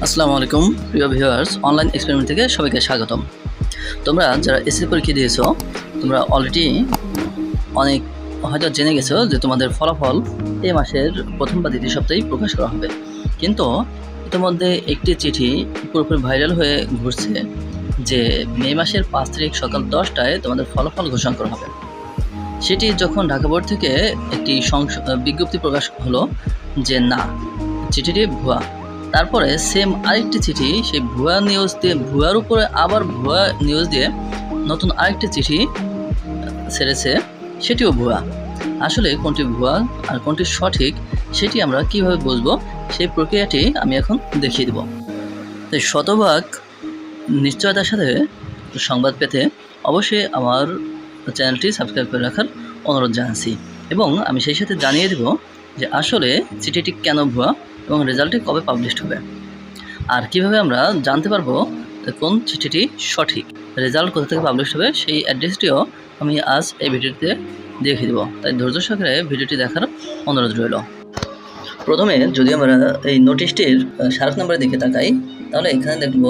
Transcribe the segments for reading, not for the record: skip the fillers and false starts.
আসসালামু আলাইকুম প্রিয় ভিউয়ার্স, অনলাইন এক্সপেরিমেন্ট থেকে সবাইকে স্বাগতম। তোমরা যারা এসএসসি পরীক্ষা দিয়েছো, তোমরা অলরেডি অনেক হয়তো জেনে গেছো যে তোমাদের ফলাফল এই মাসের প্রথম বা দ্বিতীয় সপ্তাহেই প্রকাশ করা হবে। কিন্তু ইতিমধ্যে একটি চিঠি পুরোপুরি ভাইরাল হয়ে ঘুরছে যে মে মাসের 5 তারিখ সকাল 10টায় তোমাদের ফলাফল ঘোষণা করা হবে। সেটি যখন ঢাকা বোর্ড থেকে একটি বিজ্ঞপ্তি প্রকাশ হলো যে না, চিঠিটি ভুয়া। তারপরে সেম আরেকটি চিঠি সেই ভুয়া নিউজ দিয়ে, ভুয়ার উপরে আবার ভুয়া নিউজ দিয়ে নতুন আরেকটি চিঠি ছেড়েছে, সেটিও ভুয়া। আসলে কোনটি ভুয়া আর কোনটি সঠিক সেটি আমরা কিভাবে বুঝবো, সেই প্রক্রিয়াটি আমি এখন দেখিয়ে দেব। তাই শতভাগ নিশ্চয়তার সাথে সংবাদ পেতে অবশ্যই আমার চ্যানেলটি সাবস্ক্রাইব করে রাখার অনুরোধ জানাচ্ছি, এবং আমি সেই সাথে জানিয়ে দেব যে আসলে চিঠিটি কেন ভুয়া এবং রেজাল্টটি কবে পাবলিশড হবে, আর কিভাবে আমরা জানতে পারবো কোন চিঠিটি সঠিক, রেজাল্ট কোথা থেকে পাবলিশ হবে সেই অ্যাড্রেসটিও আমি আজ এই ভিডিওতে দেখিয়ে দেবো। তাই ধৈর্য সহকারে ভিডিওটি দেখার অনুরোধ রইল। প্রথমে যদি আমরা এই নোটিশটির স্মারক নাম্বারের দিকে তাকাই, তাহলে এখানে দেখব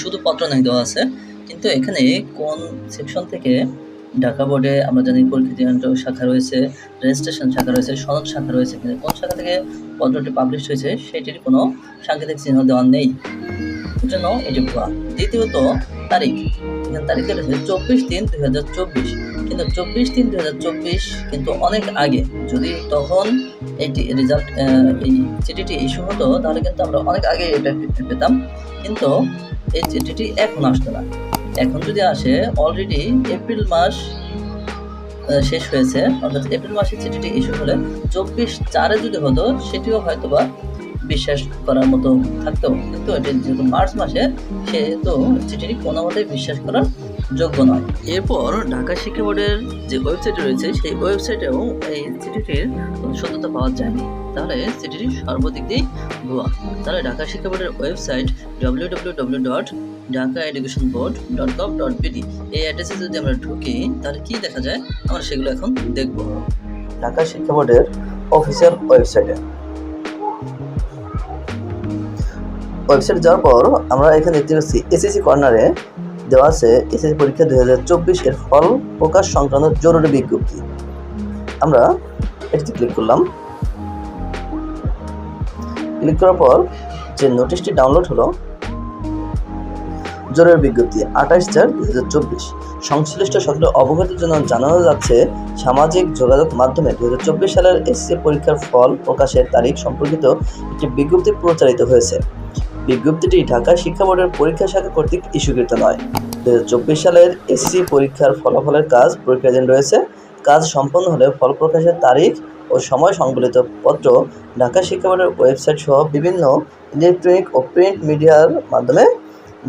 শুধু পত্র নাই দেওয়া আছে, কিন্তু এখানে কোন সেকশন থেকে ঢাকা বোর্ডে আমরা জানি পরীক্ষা শাখা রয়েছে, রেজিস্ট্রেশন শাখা রয়েছে, সনদ শাখা রয়েছে, কিন্তু কোন শাখা থেকে পত্রটি পাবলিশ হয়েছে সেটির কোনো সাংকেতিক চিহ্ন দেওয়া নেই, এজন্য এটি ভুয়া। দ্বিতীয়ত তারিখ, এখানে তারিখ রয়েছে 24/3/2024, কিন্তু 24/3/2024 কিন্তু অনেক আগে। যদি তখন এটি রেজাল্ট এই চিঠিটি ইস্যু হতো তাহলে কিন্তু আমরা অনেক আগে এটা পেতাম, কিন্তু এই চিঠিটি এখন আসতো না। এখন যদি আসে, অলরেডি এপ্রিল মাস শেষ হয়েছে, অর্থাৎ এপ্রিল মাসে চিঠিটি ইস্যু হলে 24/4 যদি হতো সেটিও হয়তো বা বিশ্বাস করার মতো থাকতো, কিন্তু এটি যেহেতু মার্চ মাসে, সেহেতু চিঠিটি কোনো মতেই বিশ্বাস করার যোগ্য নয়। এরপর ঢাকা শিক্ষা বোর্ডের যে ওয়েবসাইট রয়েছে সেই ওয়েবসাইটেও এই চিঠিটির সত্যতা পাওয়া যায়নি, তাহলে চিঠিটি সর্বদিক দিয়েই ভুয়া। তাহলে ঢাকা শিক্ষা বোর্ডের ওয়েবসাইট www.dhakaeducationboard.gov.bd এই অ্যাড্রেসে যদি আমরা ঢুকি তাহলে কি দেখা যায় আমরা সেগুলো এখন দেখব। ঢাকা শিক্ষা বোর্ডের অফিসিয়াল ওয়েবসাইটে যাওয়ার পর আমরা এখানে দেখতে পাচ্ছি এসএসসি কর্নারে দেওয়া আছে এসএসসি পরীক্ষা 2024 এর ফল প্রকাশ সংক্রান্ত জরুরি বিজ্ঞপ্তি। আমরা এটিতে ক্লিক করলাম। ক্লিক করার পর যে নোটিশটি ডাউনলোড হলো, জরুরি বিজ্ঞপ্তি 28/4/2024, সংশ্লিষ্ট সকলের অবগতির জন্য জানানো যাচ্ছে, সামাজিক যোগাযোগ মাধ্যমে 2024 সালের এসএসসি পরীক্ষার ফল প্রকাশের তারিখ সম্পর্কিত একটি বিজ্ঞপ্তি প্রচারিত হয়েছে। বিজ্ঞপ্তিটি ঢাকা শিক্ষা বোর্ডের পরীক্ষা শাখা কর্তৃক ইস্যুকৃত নয়। 2024 সালের এসএসসি পরীক্ষার ফলাফলের কাজ পরীক্ষাধীন রয়েছে। কাজ সম্পন্ন হলে ফল প্রকাশের তারিখ ও সময় সংবলিত পত্র ঢাকা শিক্ষা বোর্ডের ওয়েবসাইট সহ বিভিন্ন ইলেকট্রনিক ও প্রিন্ট মিডিয়ার মাধ্যমে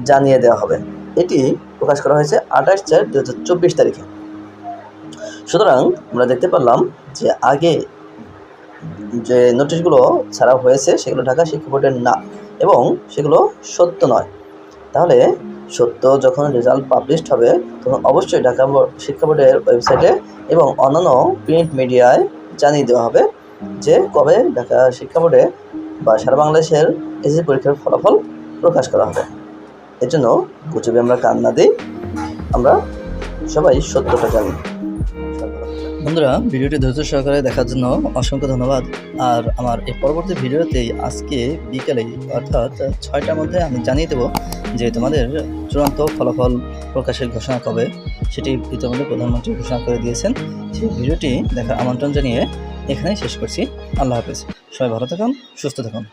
জানিয়ে দেওয়া হবে। এটি প্রকাশ করা হয়েছে 28/4/2024 তারিখে। সুতরাং আমরা দেখতে পারলাম যে আগে যে নোটিশগুলো ছাড়া হয়েছে সেগুলো ঢাকা শিক্ষা বোর্ডের না, এবং সেগুলো সত্য নয়। তাহলে সত্য যখন রেজাল্ট পাবলিশড হবে তখন অবশ্যই ঢাকা শিক্ষা বোর্ডের ওয়েবসাইটে এবং অন্যান্য প্রিন্ট মিডিয়ায় জানিয়ে দেওয়া হবে যে কবে ঢাকা শিক্ষা বোর্ডে বা সারা বাংলাদেশের এসএসসি পরীক্ষার ফলাফল প্রকাশ করা হবে। এর জন্য গুজবে আমরা কান না দিই, আমরা সবাই সত্যটা জানি। বন্ধুরা, ভিডিওটি ধৈর্য সহকারে দেখার জন্য অসংখ্য ধন্যবাদ। আর আমার এই পরবর্তী ভিডিওতেই আজকে বিকেলে অর্থাৎ 6টার মধ্যে আমি জানিয়ে দেবো যে তোমাদের চূড়ান্ত ফলাফল প্রকাশের ঘোষণা কবে, সেটি ইতিমধ্যে প্রধানমন্ত্রী ঘোষণা করে দিয়েছেন। সেই ভিডিওটি দেখার আমন্ত্রণ জানিয়ে এখানেই শেষ করছি। আল্লাহ হাফেজ। সবাই ভালো থাকুন, সুস্থ থাকুন।